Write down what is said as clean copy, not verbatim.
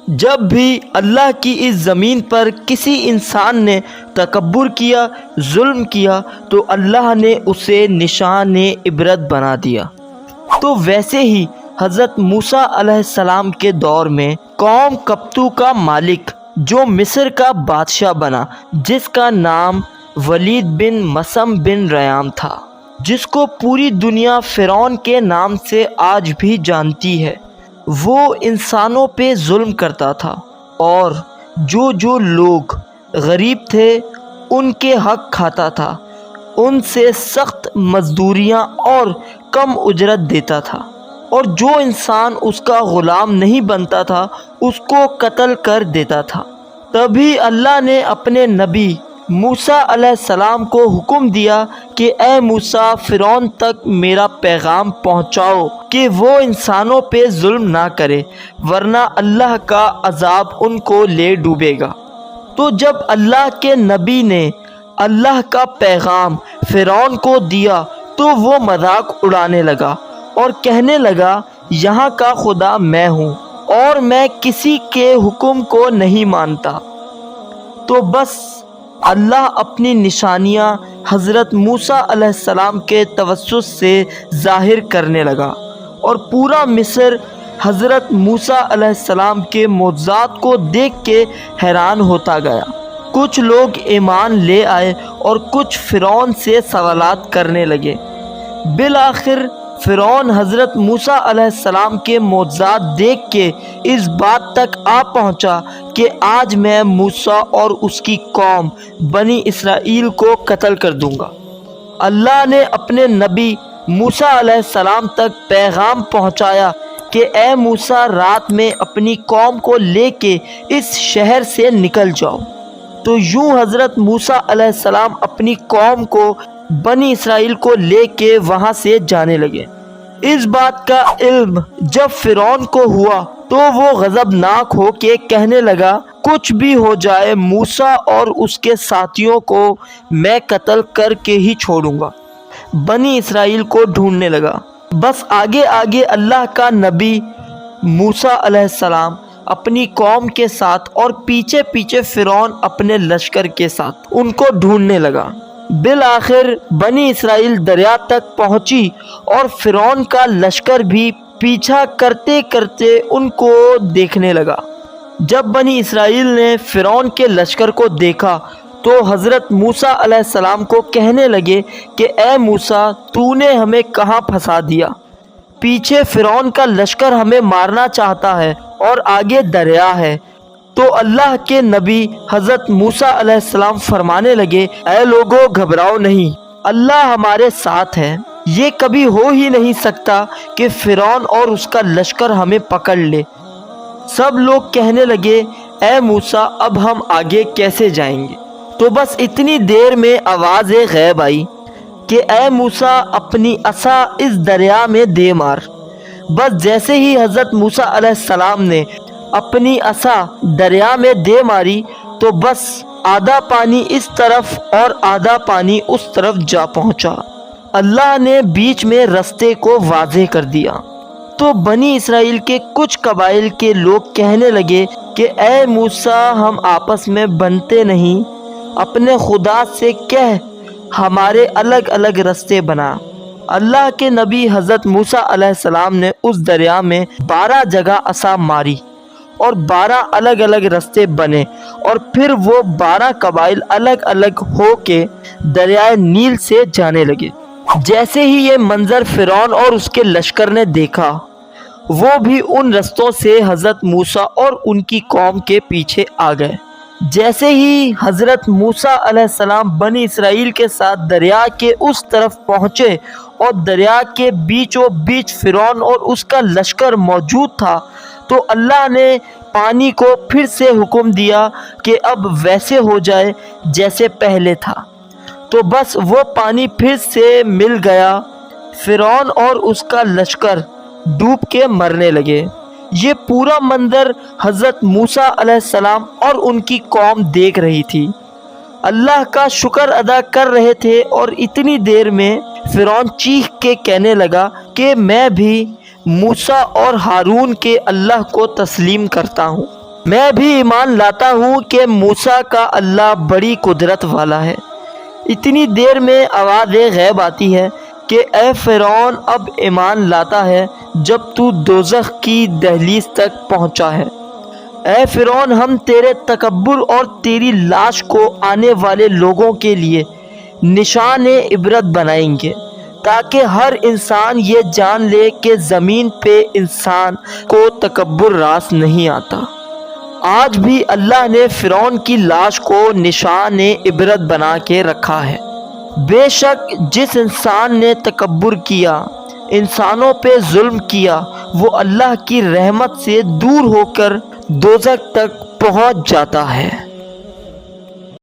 جب بھی اللہ کی اس زمین پر کسی انسان نے تکبر کیا، ظلم کیا، تو اللہ نے اسے نشان عبرت بنا دیا۔ تو ویسے ہی حضرت موسیٰ علیہ السلام کے دور میں قوم قبطوں کا مالک جو مصر کا بادشاہ بنا، جس کا نام ولید بن مسعم بن ریام تھا، جس کو پوری دنیا فرعون کے نام سے آج بھی جانتی ہے، وہ انسانوں پہ ظلم کرتا تھا اور جو لوگ غریب تھے ان کے حق کھاتا تھا، ان سے سخت مزدوریاں اور کم اجرت دیتا تھا، اور جو انسان اس کا غلام نہیں بنتا تھا اس کو قتل کر دیتا تھا۔ تبھی اللہ نے اپنے نبی موسیٰ علیہ السلام کو حکم دیا کہ اے موسیٰ، فرعون تک میرا پیغام پہنچاؤ کہ وہ انسانوں پہ ظلم نہ کرے، ورنہ اللہ کا عذاب ان کو لے ڈوبے گا۔ تو جب اللہ کے نبی نے اللہ کا پیغام فرعون کو دیا تو وہ مذاق اڑانے لگا اور کہنے لگا، یہاں کا خدا میں ہوں اور میں کسی کے حکم کو نہیں مانتا۔ تو بس اللہ اپنی نشانیاں حضرت موسیٰ علیہ السلام کے توسط سے ظاہر کرنے لگا، اور پورا مصر حضرت موسیٰ علیہ السلام کے معجزات کو دیکھ کے حیران ہوتا گیا۔ کچھ لوگ ایمان لے آئے اور کچھ فرعون سے سوالات کرنے لگے۔ بالآخر فرعون حضرت موسیٰ علیہ السلام کے معجزات دیکھ کے اس بات تک آ پہنچا کہ آج میں موسیٰ اور اس کی قوم بنی اسرائیل کو قتل کر دوں گا۔ اللہ نے اپنے نبی موسیٰ علیہ السلام تک پیغام پہنچایا کہ اے موسیٰ، رات میں اپنی قوم کو لے کے اس شہر سے نکل جاؤ۔ تو یوں حضرت موسیٰ علیہ السلام اپنی قوم کو بنی اسرائیل کو لے کے وہاں سے جانے لگے۔ اس بات کا علم جب فرعون کو ہوا تو وہ غضبناک ہو کے کہنے لگا، کچھ بھی ہو جائے موسیٰ اور اس کے ساتھیوں کو میں قتل کر کے ہی چھوڑوں گا۔ بنی اسرائیل کو ڈھونڈنے لگا۔ بس آگے آگے اللہ کا نبی موسیٰ علیہ السلام اپنی قوم کے ساتھ اور پیچھے پیچھے فرعون اپنے لشکر کے ساتھ ان کو ڈھونڈنے لگا۔ بالآخر بنی اسرائیل دریا تک پہنچی اور فرعون کا لشکر بھی پیچھا کرتے کرتے ان کو دیکھنے لگا۔ جب بنی اسرائیل نے فرعون کے لشکر کو دیکھا تو حضرت موسیٰ علیہ السلام کو کہنے لگے کہ اے موسیٰ، تو نے ہمیں کہاں پھنسا دیا؟ پیچھے فرعون کا لشکر ہمیں مارنا چاہتا ہے اور آگے دریا ہے۔ تو اللہ کے نبی حضرت موسیٰ علیہ السلام فرمانے لگے، اے لوگو، گھبراؤ نہیں، اللہ ہمارے ساتھ ہے۔ یہ کبھی ہو ہی نہیں سکتا کہ فرعون اور اس کا لشکر ہمیں پکڑ لے۔ سب لوگ کہنے لگے، اے موسیٰ، اب ہم آگے کیسے جائیں گے؟ تو بس اتنی دیر میں آواز غیب آئی کہ اے موسیٰ، اپنی عصا اس دریا میں دے مار۔ بس جیسے ہی حضرت موسیٰ علیہ السلام نے اپنی عصا دریا میں دے ماری تو بس آدھا پانی اس طرف اور آدھا پانی اس طرف جا پہنچا۔ اللہ نے بیچ میں رستے کو واضح کر دیا۔ تو بنی اسرائیل کے کچھ قبائل کے لوگ کہنے لگے کہ اے موسیٰ، ہم آپس میں بنتے نہیں، اپنے خدا سے کہہ ہمارے الگ الگ رستے بنا۔ اللہ کے نبی حضرت موسیٰ علیہ السلام نے اس دریا میں 12 جگہ عصا ماری اور 12 الگ الگ رستے بنے، اور پھر وہ 12 قبائل الگ الگ ہو کے دریائے نیل سے جانے لگے۔ جیسے ہی یہ منظر فرعون اور اس کے لشکر نے دیکھا، وہ بھی ان رستوں سے حضرت موسیٰ اور ان کی قوم کے پیچھے آ گئے۔ جیسے ہی حضرت موسیٰ علیہ السلام بنی اسرائیل کے ساتھ دریا کے اس طرف پہنچے اور دریا کے بیچوں بیچ فرعون اور اس کا لشکر موجود تھا، تو اللہ نے پانی کو پھر سے حکم دیا کہ اب ویسے ہو جائے جیسے پہلے تھا۔ تو بس وہ پانی پھر سے مل گیا۔ فرعون اور اس کا لشکر ڈوب کے مرنے لگے۔ یہ پورا منظر حضرت موسیٰ علیہ السلام اور ان کی قوم دیکھ رہی تھی، اللہ کا شکر ادا کر رہے تھے، اور اتنی دیر میں فرعون چیخ کے کہنے لگا کہ میں بھی موسیٰ اور ہارون کے اللہ کو تسلیم کرتا ہوں۔ میں بھی ایمان لاتا ہوں کہ موسیٰ کا اللہ بڑی قدرت والا ہے۔ اتنی دیر میں آواز غیب آتی ہے کہ اے فرعون اب ایمان لاتا ہے جب تو دوزخ کی دہلیز تک پہنچا ہے۔ اے فرعون ہم تیرے تکبر اور تیری لاش کو آنے والے لوگوں کے لیے نشان عبرت بنائیں گے تاکہ ہر انسان یہ جان لے کہ زمین پہ انسان کو تکبر راس نہیں آتا۔ آج بھی اللہ نے فرعون کی لاش کو نشان عبرت بنا کے رکھا ہے۔ بے شک جس انسان نے تکبر کیا، انسانوں پہ ظلم کیا، وہ اللہ کی رحمت سے دور ہو کر دوزخ تک پہنچ جاتا ہے۔